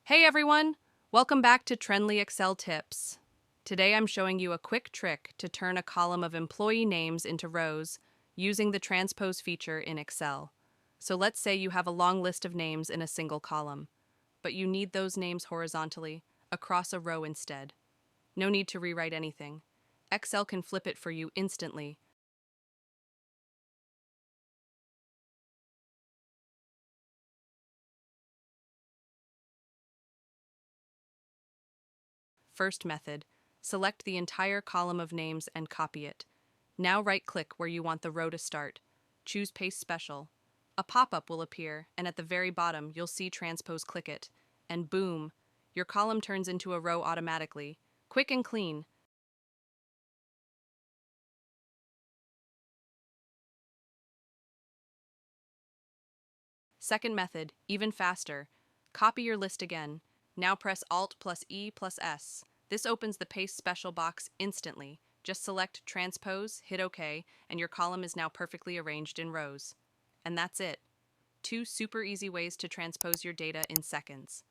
Hey everyone! Welcome back to Trendly Excel Tips. Today I'm showing you a quick trick to turn a column of employee names into rows using the Transpose feature in Excel. So let's say you have a long list of names in a single column, but you need those names horizontally, across a row instead. No need to rewrite anything. Excel can flip it for you instantly. First method, select the entire column of names and copy it. Now right-click where you want the row to start. Choose Paste Special. A pop-up will appear, and at the very bottom you'll see Transpose. Click it, and boom! Your column turns into a row automatically. Quick and clean. Second method, even faster. Copy your list again. Now press Alt plus E plus S. This opens the Paste Special box instantly. Just select Transpose, hit OK, and your column is now perfectly arranged in rows. And that's it. Two super easy ways to transpose your data in seconds.